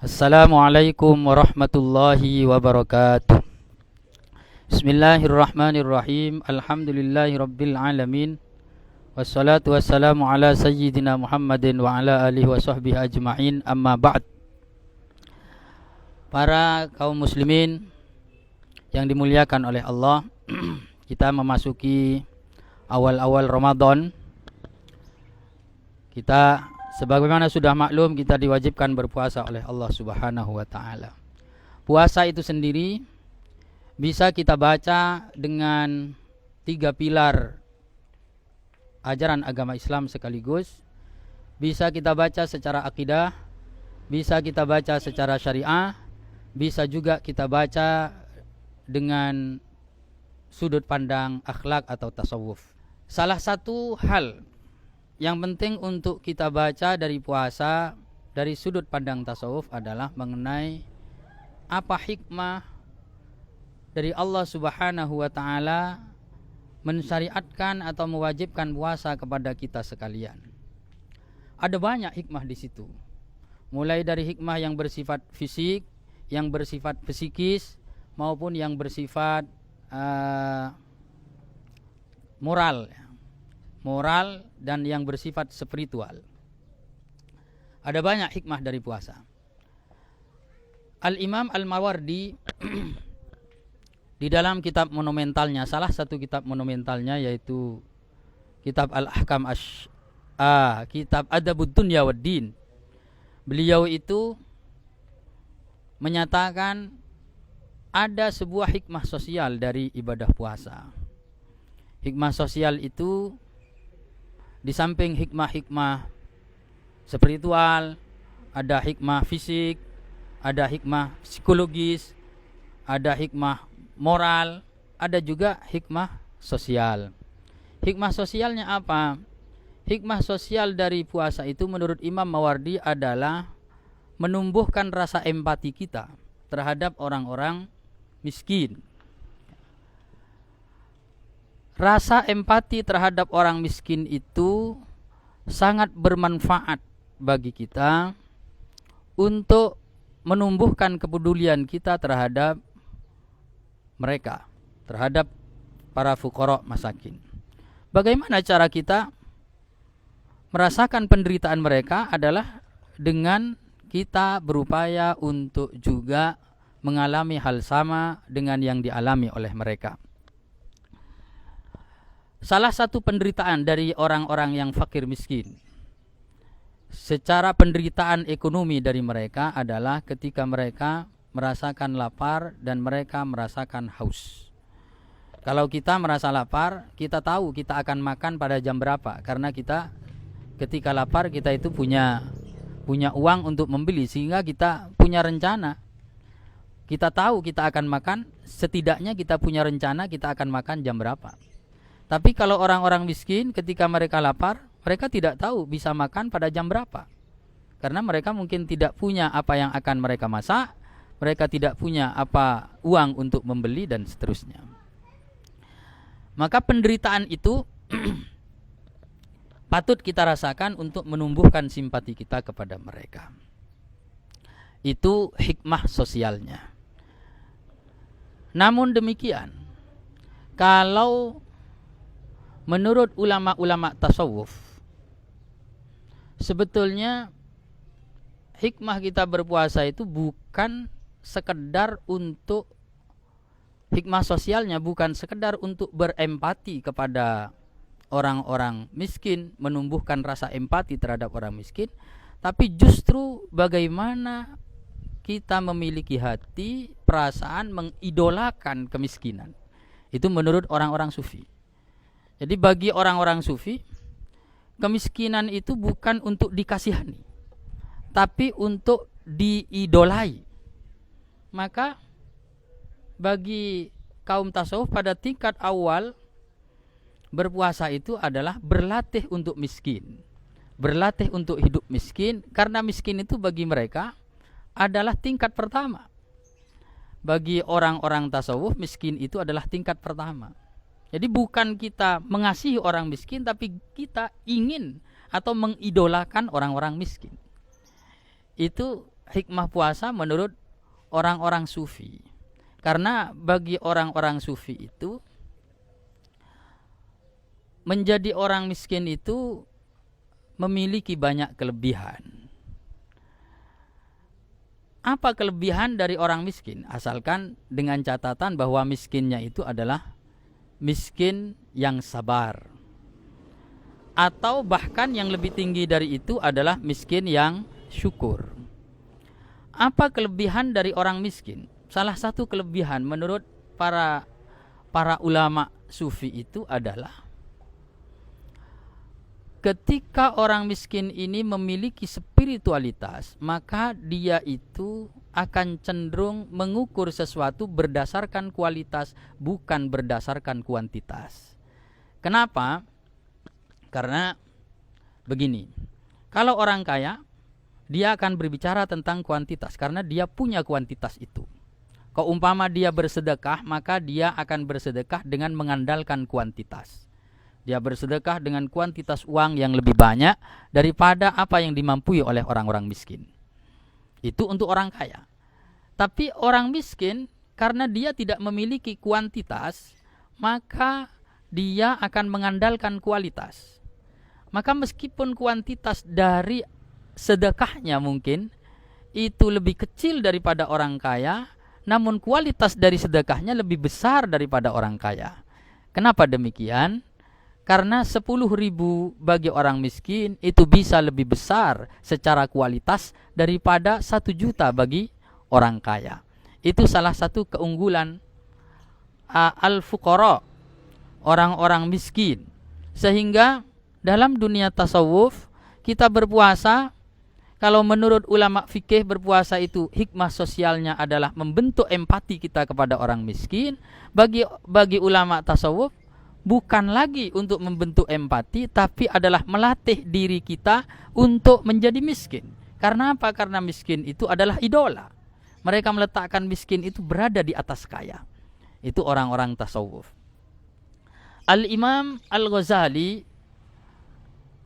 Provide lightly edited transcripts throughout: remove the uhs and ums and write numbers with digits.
Assalamualaikum warahmatullahi wabarakatuh. Bismillahirrahmanirrahim. Alhamdulillahirabbil alamin. Wassalatu wassalamu ala sayyidina Muhammadin wa ala alihi wa sahbihi ajma'in. Amma ba'd. Para kaum muslimin yang dimuliakan oleh Allah, kita memasuki awal-awal Ramadan. Kita sebagaimana sudah maklum, kita diwajibkan berpuasa oleh Allah Subhanahu wa taala. Puasa itu sendiri bisa kita baca dengan 3 pilar ajaran agama Islam sekaligus. Bisa kita baca secara akidah, bisa kita baca secara syariah, bisa juga kita baca dengan sudut pandang akhlak atau tasawuf. Salah satu hal yang penting untuk kita baca dari puasa dari sudut pandang tasawuf adalah mengenai apa hikmah dari Allah Subhanahu wa taala mensyariatkan atau mewajibkan puasa kepada kita sekalian. Ada banyak hikmah di situ. Mulai dari hikmah yang bersifat fisik, yang bersifat psikis maupun yang bersifat moral dan yang bersifat spiritual. Ada banyak hikmah dari puasa. Al-Imam Al-Mawardi di dalam kitab monumentalnya, salah satu kitab monumentalnya yaitu kitab Al-Ahkam kitab Adabud Dunya Waddin. Beliau itu menyatakan ada sebuah hikmah sosial dari ibadah puasa. Hikmah sosial itu di samping hikmah-hikmah spiritual, ada hikmah fisik, ada hikmah psikologis, ada hikmah moral, ada juga hikmah sosial. Hikmah sosialnya apa? Hikmah sosial dari puasa itu menurut Imam Mawardi adalah menumbuhkan rasa empati kita terhadap orang-orang miskin. Rasa empati terhadap orang miskin itu sangat bermanfaat bagi kita untuk menumbuhkan kepedulian kita terhadap mereka, terhadap para fuqara masakin. Bagaimana cara kita merasakan penderitaan mereka adalah dengan kita berupaya untuk juga mengalami hal sama dengan yang dialami oleh mereka. Salah satu penderitaan dari orang-orang yang fakir miskin secara penderitaan ekonomi dari mereka adalah ketika mereka merasakan lapar dan mereka merasakan haus. Kalau kita merasa lapar, kita tahu kita akan makan pada jam berapa, karena kita ketika lapar kita itu punya uang untuk membeli, sehingga kita punya rencana. Kita tahu kita akan makan, setidaknya kita punya rencana kita akan makan jam berapa. Tapi kalau orang-orang miskin ketika mereka lapar, mereka tidak tahu bisa makan pada jam berapa. Karena mereka mungkin tidak punya apa yang akan mereka masak, mereka tidak punya apa uang untuk membeli dan seterusnya. Maka penderitaan itu patut kita rasakan untuk menumbuhkan simpati kita kepada mereka. Itu hikmah sosialnya. Namun demikian, kalau menurut ulama-ulama tasawuf, sebetulnya hikmah kita berpuasa itu bukan sekedar untuk hikmah sosialnya, bukan sekedar untuk berempati kepada orang-orang miskin, menumbuhkan rasa empati terhadap orang miskin, tapi justru bagaimana kita memiliki hati, perasaan mengidolakan kemiskinan. Itu menurut orang-orang sufi. Jadi bagi orang-orang sufi, kemiskinan itu bukan untuk dikasihani, tapi untuk diidolai. Maka bagi kaum tasawuf pada tingkat awal berpuasa itu adalah berlatih untuk miskin, berlatih untuk hidup miskin, karena miskin itu bagi mereka adalah tingkat pertama. Bagi orang-orang tasawuf, miskin itu adalah tingkat pertama. Jadi bukan kita mengasihi orang miskin, tapi kita ingin atau mengidolakan orang-orang miskin. Itu hikmah puasa menurut orang-orang sufi. Karena bagi orang-orang sufi itu, menjadi orang miskin itu memiliki banyak kelebihan. Apa kelebihan dari orang miskin? Asalkan dengan catatan bahwa miskinnya itu adalah miskin yang sabar. Atau bahkan yang lebih tinggi dari itu adalah miskin yang syukur. Apa kelebihan dari orang miskin? Salah satu kelebihan menurut para ulama sufi itu adalah ketika orang miskin ini memiliki spiritualitas, maka dia itu akan cenderung mengukur sesuatu berdasarkan kualitas, bukan berdasarkan kuantitas. Kenapa? Karena begini, kalau orang kaya, dia akan berbicara tentang kuantitas karena dia punya kuantitas itu. Keumpama dia bersedekah, maka dia akan bersedekah dengan mengandalkan kuantitas. Dia bersedekah dengan kuantitas uang yang lebih banyak daripada apa yang dimampui oleh orang-orang miskin. Itu untuk orang kaya. Tapi orang miskin, karena dia tidak memiliki kuantitas, maka dia akan mengandalkan kualitas. Maka meskipun kuantitas dari sedekahnya mungkin itu lebih kecil daripada orang kaya, namun kualitas dari sedekahnya lebih besar daripada orang kaya. Kenapa demikian? Karena 10.000 bagi orang miskin itu bisa lebih besar secara kualitas daripada 1 juta bagi orang kaya. Itu salah satu keunggulan al-fuqara, orang-orang miskin. Sehingga dalam dunia tasawuf kita berpuasa, kalau menurut ulama fikih berpuasa itu hikmah sosialnya adalah membentuk empati kita kepada orang miskin. Bagi ulama tasawuf bukan lagi untuk membentuk empati, tapi adalah melatih diri kita untuk menjadi miskin. Karena apa? Karena miskin itu adalah idola. Mereka meletakkan miskin itu berada di atas kaya. Itu orang-orang tasawuf. Al-Imam Al-Ghazali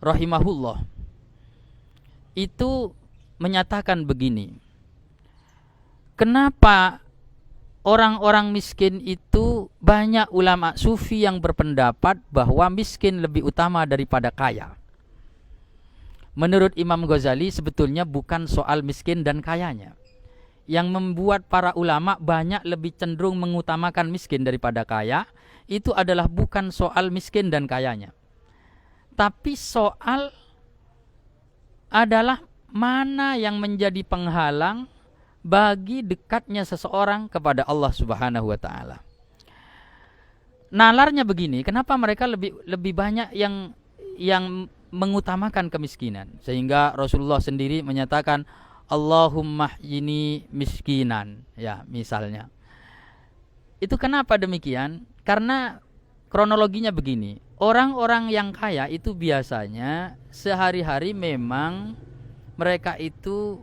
rahimahullah itu menyatakan begini, kenapa orang-orang miskin itu banyak ulama sufi yang berpendapat bahwa miskin lebih utama daripada kaya. Menurut Imam Ghazali sebetulnya bukan soal miskin dan kayanya. Yang membuat para ulama banyak lebih cenderung mengutamakan miskin daripada kaya, itu adalah bukan soal miskin dan kayanya, tapi soal adalah mana yang menjadi penghalang bagi dekatnya seseorang kepada Allah Subhanahu wa taala. Nalarnya begini, kenapa mereka lebih banyak yang mengutamakan kemiskinan, sehingga Rasulullah sendiri menyatakan Allahumma ini miskinan, ya misalnya. Itu kenapa demikian? Karena kronologinya begini, orang-orang yang kaya itu biasanya sehari-hari memang mereka itu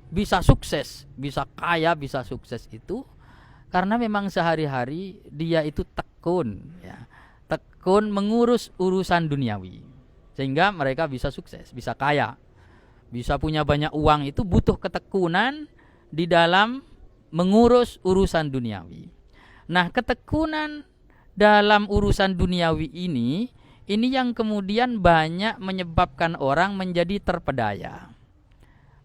bisa sukses, bisa kaya, bisa sukses itu karena memang sehari-hari dia itu tekun, ya, tekun mengurus urusan duniawi, sehingga mereka bisa sukses, bisa kaya, bisa punya banyak uang. Itu butuh ketekunan di dalam mengurus urusan duniawi. Nah, ketekunan dalam urusan duniawi ini yang kemudian banyak menyebabkan orang menjadi terpedaya.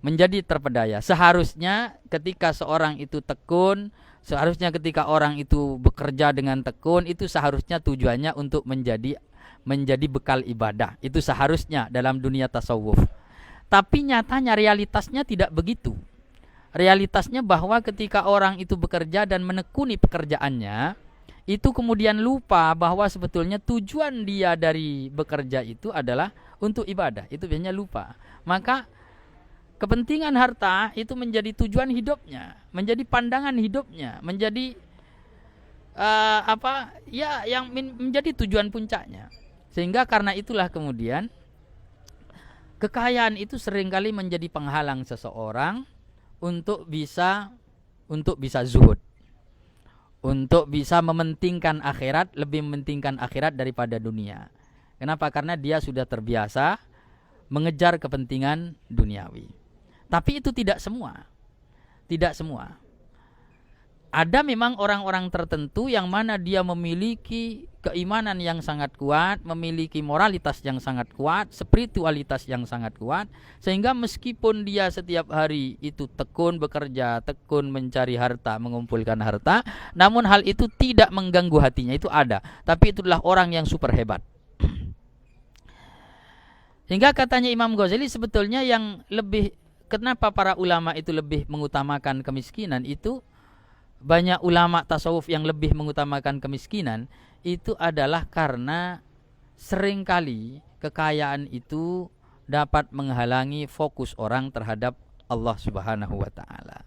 Menjadi terpedaya. Seharusnya ketika seorang itu tekun, seharusnya ketika orang itu bekerja dengan tekun, itu seharusnya tujuannya untuk menjadi bekal ibadah. Itu seharusnya dalam dunia tasawuf. Tapi nyatanya realitasnya tidak begitu. Realitasnya bahwa ketika orang itu bekerja dan menekuni pekerjaannya, itu kemudian lupa bahwa sebetulnya tujuan dia dari bekerja itu adalah untuk ibadah. Itu biasanya lupa. Maka kepentingan harta itu menjadi tujuan hidupnya, menjadi pandangan hidupnya, menjadi yang menjadi tujuan puncaknya. Sehingga karena itulah kemudian kekayaan itu seringkali menjadi penghalang seseorang untuk bisa zuhud, untuk bisa mementingkan akhirat, lebih mementingkan akhirat daripada dunia. Kenapa? Karena dia sudah terbiasa mengejar kepentingan duniawi. Tapi itu tidak semua. Tidak semua. Ada memang orang-orang tertentu yang mana dia memiliki keimanan yang sangat kuat, memiliki moralitas yang sangat kuat, spiritualitas yang sangat kuat, sehingga meskipun dia setiap hari itu tekun bekerja, tekun mencari harta, mengumpulkan harta, namun hal itu tidak mengganggu hatinya, itu ada. Tapi itulah orang yang super hebat. Hingga katanya Imam Ghazali, sebetulnya yang lebih, kenapa para ulama itu lebih mengutamakan kemiskinan itu, banyak ulama tasawuf yang lebih mengutamakan kemiskinan, itu adalah karena seringkali kekayaan itu dapat menghalangi fokus orang terhadap Allah Subhanahu wa taala.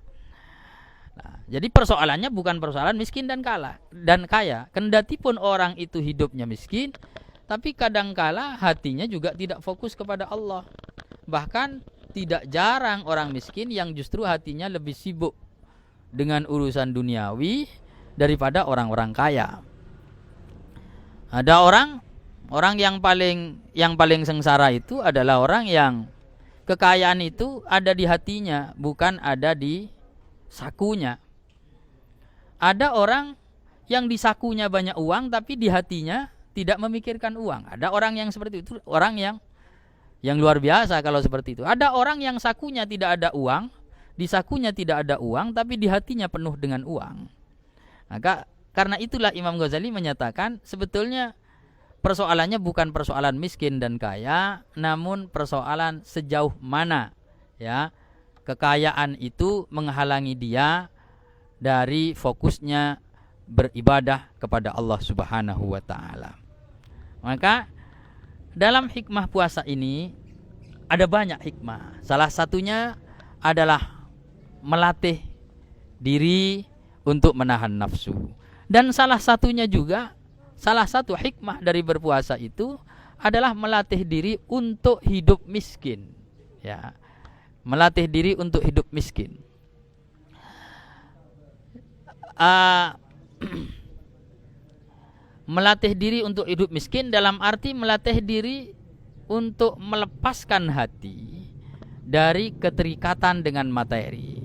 Nah, jadi persoalannya bukan persoalan miskin dan kaya. Kendati pun orang itu hidupnya miskin, tapi kadangkala hatinya juga tidak fokus kepada Allah. Bahkan tidak jarang orang miskin yang justru hatinya lebih sibuk dengan urusan duniawi daripada orang-orang kaya. Ada orang yang paling sengsara itu adalah orang yang kekayaan itu ada di hatinya, bukan ada di sakunya. Ada orang yang di sakunya banyak uang tapi di hatinya tidak memikirkan uang. Ada orang yang seperti itu, orang yang luar biasa kalau seperti itu. Ada orang yang sakunya tidak ada uang, di sakunya tidak ada uang, tapi di hatinya penuh dengan uang. Maka karena itulah Imam Ghazali menyatakan sebetulnya persoalannya bukan persoalan miskin dan kaya, namun persoalan sejauh mana ya kekayaan itu menghalangi dia dari fokusnya beribadah kepada Allah Subhanahu wa taala. Maka dalam hikmah puasa ini ada banyak hikmah. Salah satunya adalah melatih diri untuk menahan nafsu. Dan salah satu hikmah dari berpuasa itu adalah melatih diri untuk hidup miskin. Ya. Melatih diri untuk hidup miskin. Melatih diri untuk hidup miskin dalam arti melatih diri untuk melepaskan hati dari keterikatan dengan materi.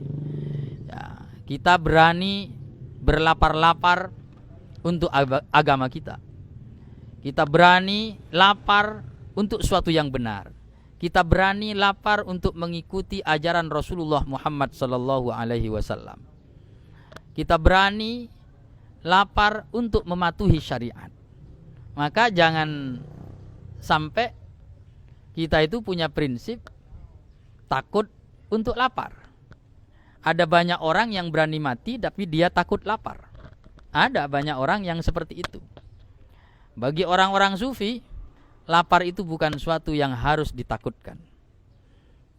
Ya, kita berani berlapar-lapar untuk agama kita. Kita berani lapar untuk suatu yang benar. Kita berani lapar untuk mengikuti ajaran Rasulullah Muhammad sallallahu alaihi wasallam. Kita berani lapar untuk mematuhi syariat. Maka jangan sampai kita itu punya prinsip takut untuk lapar. Ada banyak orang yang berani mati tapi dia takut lapar. Ada banyak orang yang seperti itu. Bagi orang-orang sufi, lapar itu bukan suatu yang harus ditakutkan.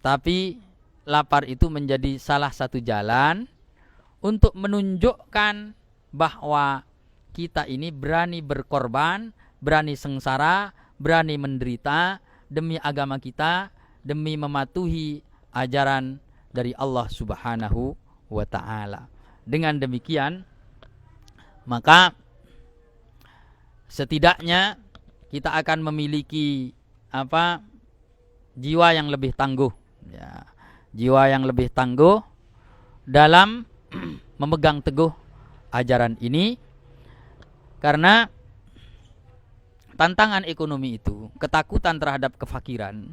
Tapi lapar itu menjadi salah satu jalan untuk menunjukkan bahwa kita ini berani berkorban, berani sengsara, berani menderita demi agama kita, demi mematuhi ajaran dari Allah Subhanahu wa taala. Dengan demikian, maka setidaknya kita akan memiliki jiwa yang lebih tangguh, ya. Jiwa yang lebih tangguh dalam memegang teguh ajaran ini, karena tantangan ekonomi itu, ketakutan terhadap kefakiran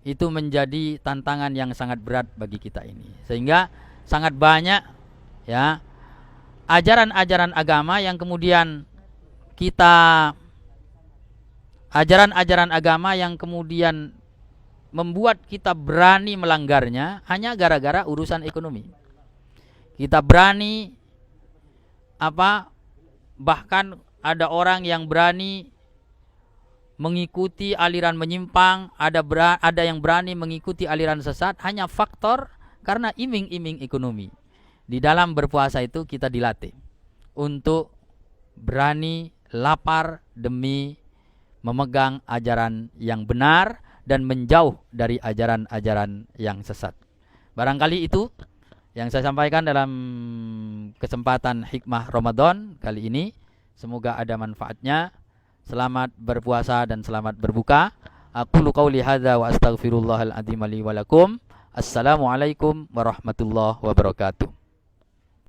itu menjadi tantangan yang sangat berat bagi kita ini. Sehingga sangat banyak ya ajaran-ajaran agama yang kemudian ajaran-ajaran agama yang kemudian membuat kita berani melanggarnya hanya gara-gara urusan ekonomi. Kita berani bahkan ada orang yang berani mengikuti aliran menyimpang, ada yang berani mengikuti aliran sesat hanya faktor karena iming-iming ekonomi. Di dalam berpuasa itu kita dilatih untuk berani lapar demi memegang ajaran yang benar dan menjauh dari ajaran-ajaran yang sesat. Barangkali itu yang saya sampaikan dalam kesempatan hikmah Ramadan kali ini. Semoga ada manfaatnya. Selamat berpuasa dan selamat berbuka. Aqulu qauli hadza wa astaghfirullahal adzim li wa lakum. Assalamualaikum warahmatullahi wabarakatuh.